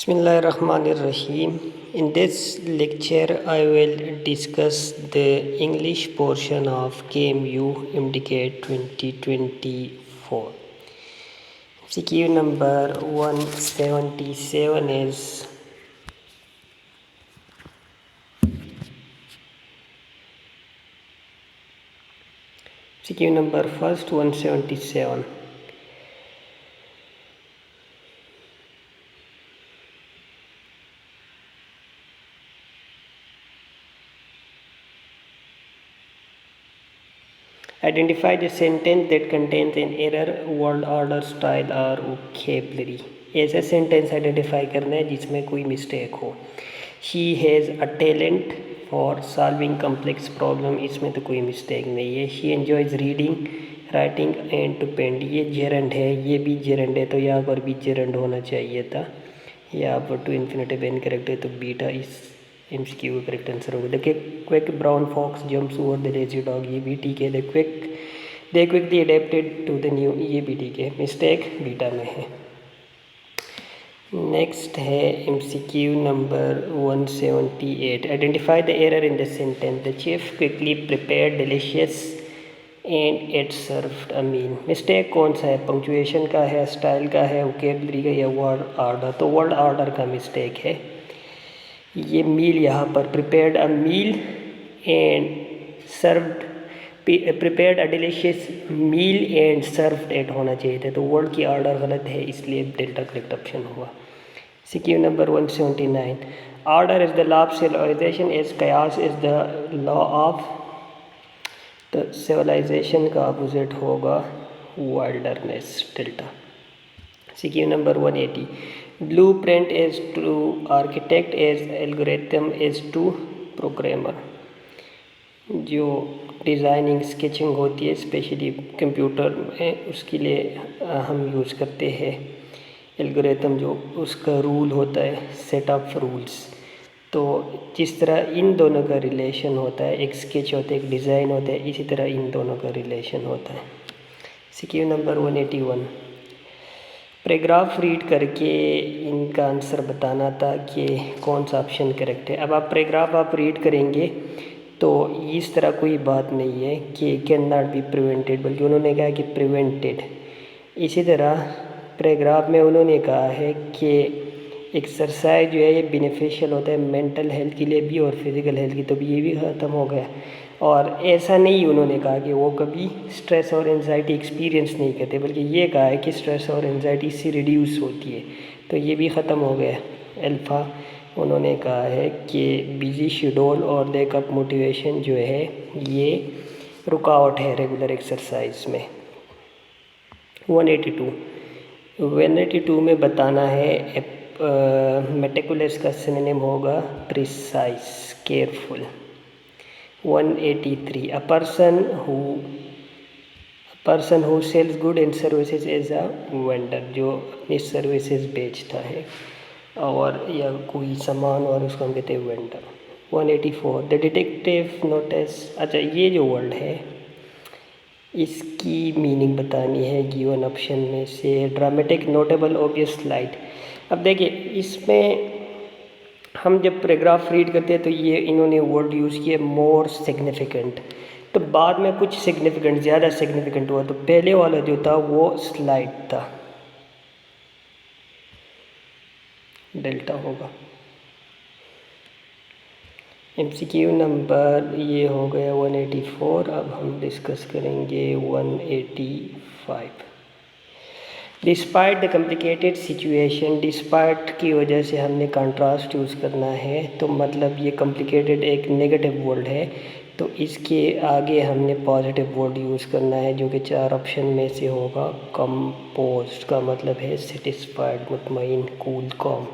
Bismillahirrahmanirrahim. In this lecture, I will discuss the English portion of KMU MDK 2024. CQ number 177 is CQ number first 177. Identify the sentence that contains an error, word order, style or vocabulary. ऐसा sentence identify करना है जिसमें कोई mistake हो. She has a talent for solving complex problem. इसमें तो कोई mistake नहीं है. She enjoys reading, writing and to paint. ये जेरंड है, ये भी जेरंड है, तो यहाँ पर भी जेरंड होना चाहिए था. यहाँ पर टू इन्फिनेटिव एन करेक्ट है, तो बीटा इस MCQ का करेक्ट आंसर होगा. देखिए quick brown fox jumps over the lazy dog, ये भी ठीक है. They quickly adapted to the new, ये भी ठीक है. मिस्टेक बीटा में है. नेक्स्ट है MCQ number 178. Identify the error in the sentence. The chief quickly prepared delicious and it served a meal. Mistake कौन सा है? पंक्चुएशन का है, स्टाइल का है, वोकैबुलरी का या वर्ड ऑर्डर? तो वर्ड ऑर्डर का मिस्टेक है. ये मील यहाँ पर prepared a meal and served, prepared a delicious meal and served it होना चाहिए था. तो वर्ड की ऑर्डर गलत है, इसलिए डेल्टा करेक्ट ऑप्शन हुआ. CQ number 179. Order is the law of civilization as chaos is the law of. तो सिविलाइजेशन का अपोजिट होगा wilderness, delta. CQ number 180. Blueprint is to architect as algorithm is to programmer. जो designing sketching होती है specially computer में, उसके लिए हम यूज़ करते हैं एल्गोरिथम, जो उसका रूल होता है सेट ऑफ रूल्स. तो जिस तरह इन दोनों का रिलेशन होता है, एक स्केच होता है, एक डिज़ाइन होता है, इसी तरह इन दोनों का रिलेशन होता है. CQ number 181. पैराग्राफ रीड करके इनका आंसर बताना था कि कौन सा ऑप्शन करेक्ट है. अब आप पैराग्राफ आप रीड करेंगे तो इस तरह कोई बात नहीं है कि कैन नॉट बी प्रिवेंटेड, बल्कि उन्होंने कहा कि प्रिवेंटेड. इसी तरह पैराग्राफ में उन्होंने कहा है कि एक्सरसाइज जो है ये बेनिफिशियल होता है मेंटल हेल्थ के लिए भी और फिज़िकल हेल्थ की, तो भी ये भी ख़त्म हो गया. और ऐसा नहीं उन्होंने कहा कि वो कभी स्ट्रेस और एंजाइटी एक्सपीरियंस नहीं करते, बल्कि ये कहा है कि स्ट्रेस और एंजाइटी इससे रिड्यूस होती है, तो ये भी ख़त्म हो गया. अल्फ़ा उन्होंने कहा है कि बिजी शेड्यूल और लैक ऑफ मोटिवेशन जो है ये रुकावट है रेगुलर एक्सरसाइज में. 182 में बताना है मेटिकुलस का सिनोनिम होगा precise, careful. 183. A person who sells goods and services is a vendor. जो अपनी सर्विसेज बेचता है और या कोई सामान और उसको हम कहते हैं वेंडर. 184. The detective notice. अच्छा, ये जो वर्ड है इसकी मीनिंग बतानी है गिवन ऑप्शन में से. Dramatic, notable, obvious, light. अब देखिए इसमें हम जब पैराग्राफ रीड करते हैं तो ये इन्होंने वर्ड यूज़ किया मोर सिग्निफिकेंट, तो बाद में कुछ सिग्निफिकेंट ज़्यादा सिग्निफिकेंट हुआ, तो पहले वाला जो था वो स्लाइड था, डेल्टा होगा. MCQ नंबर ये हो गया 184. अब हम डिस्कस करेंगे 185. Despite the complicated situation. Despite की वजह से हमने कंट्रास्ट यूज़ करना है, तो मतलब ये कॉम्प्लिकेटेड एक नेगेटिव वर्ड है, तो इसके आगे हमने पॉजिटिव वर्ड यूज़ करना है, जो कि 4 ऑप्शन में से होगा. कंपोज्ड का मतलब है सेटिस्फाइड, मुतमईन, कूल, कॉम.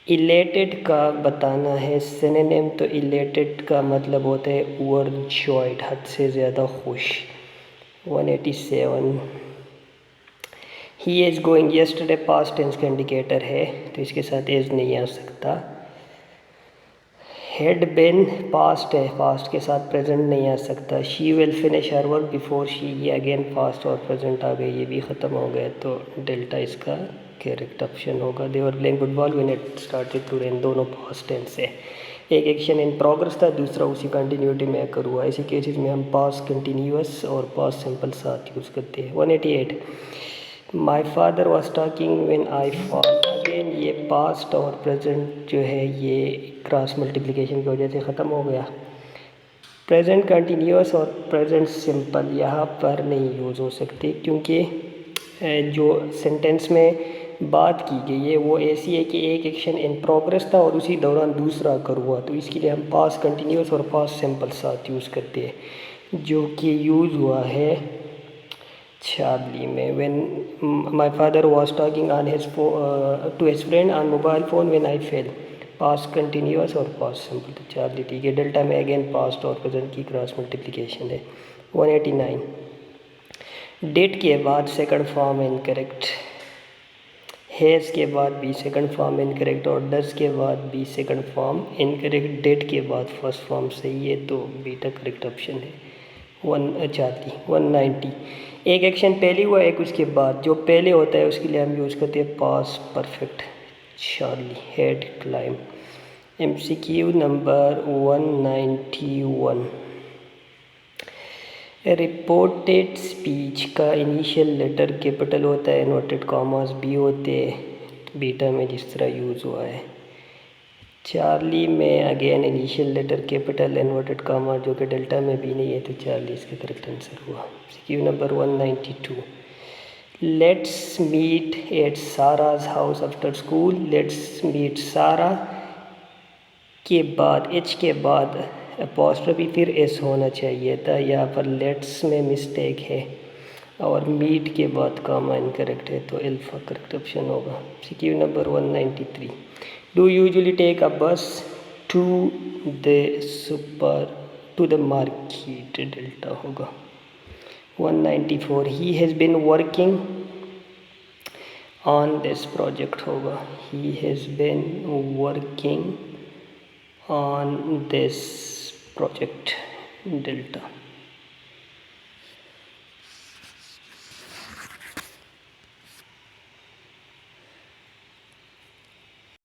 इलेटेड का बताना है सिनोनिम, तो इलेटेड का मतलब होता है ओवरजॉयड, हद से ज़्यादा खुश. 187. He is going yesterday past tense का इंडिकेटर है, तो इसके साथ एज नहीं आ सकता. हैड बिन पास्ट है, पास्ट के साथ प्रेजेंट नहीं आ सकता. She will finish her work before she, ये अगेन पास्ट और प्रेजेंट आ गए, ये भी ख़त्म हो गया, तो डेल्टा इसका करेक्ट ऑप्शन होगा। They were playing football when it started to rain, दोनों पास्ट टेंस है। एक एक्शन इन प्रोग्रेस था, दूसरा उसी कंटिन्यूटी में अकर हुआ। ऐसे केसेस में हम पास्ट कंटिन्यूअस और पास्ट सिंपल साथ यूज़ करते हैं। 188 my father was talking when I fall. Again ये पास्ट और प्रेजेंट जो है ये क्रॉस मल्टीप्लिकेशन की वजह से ख़त्म हो गया। प्रेजेंट कंटिन्यूअस और प्रेजेंट सिंपल यहाँ पर नहीं यूज़ हो सकते, क्योंकि जो सेंटेंस में बात की गई है वो ऐसी है कि एक एक्शन इन प्रोग्रेस था और उसी दौरान दूसरा कर हुआ, तो इसके लिए हम पास्ट कंटिन्यूअस और पास्ट सिंपल साथ यूज़ करते हैं, जो कि यूज़ हुआ है चार्ली में। When my father was talking on his to his friend on mobile phone when I fell, past continuous और पास्ट सिंपल। तो चार्ली ठीक है। डेल्टा में अगेन पास्ट और प्रेजेंट की क्रॉस मल्टीप्लिकेशन है। 189 डेट के बाद सेकंड फॉर्म इनकरेक्ट, हैज़ के बाद भी सेकंड फॉर्म इनकरेक्ट और डज के बाद भी सेकंड फॉर्म इनकरेक्ट। डेट के बाद फर्स्ट फॉर्म सही है, तो बीटा करेक्ट ऑप्शन है। 190 एक एक्शन पहले हुआ एक उसके बाद, जो पहले होता है उसके लिए हम यूज़ करते हैं past perfect. Charlie had climb. MCQ number 191 reported speech का इनिशियल लेटर कैपिटल होता है, नोटेड कॉमास भी होते हैं बीटा में जिस तरह यूज़ हुआ है। चार्ली में again initial letter capital inverted comma, जो कि डेल्टा में भी नहीं है, तो चार्ली इसका करेक्ट आंसर हुआ। MCQ number 192 let's meet at Sara's house after school. Let's meet Sara के बाद एच के बाद अपॉस्ट्रोफी फिर एस होना चाहिए था, यहाँ पर लेट्स में मिस्टेक है और मीट के बाद कॉमा इनकरेक्ट है, तो अल्फा करेक्ट ऑप्शन होगा। MCQ number 193 do usually take a bus to the market, delta होगा। 194 he has been working on this project होगा, he has been working on this project, delta।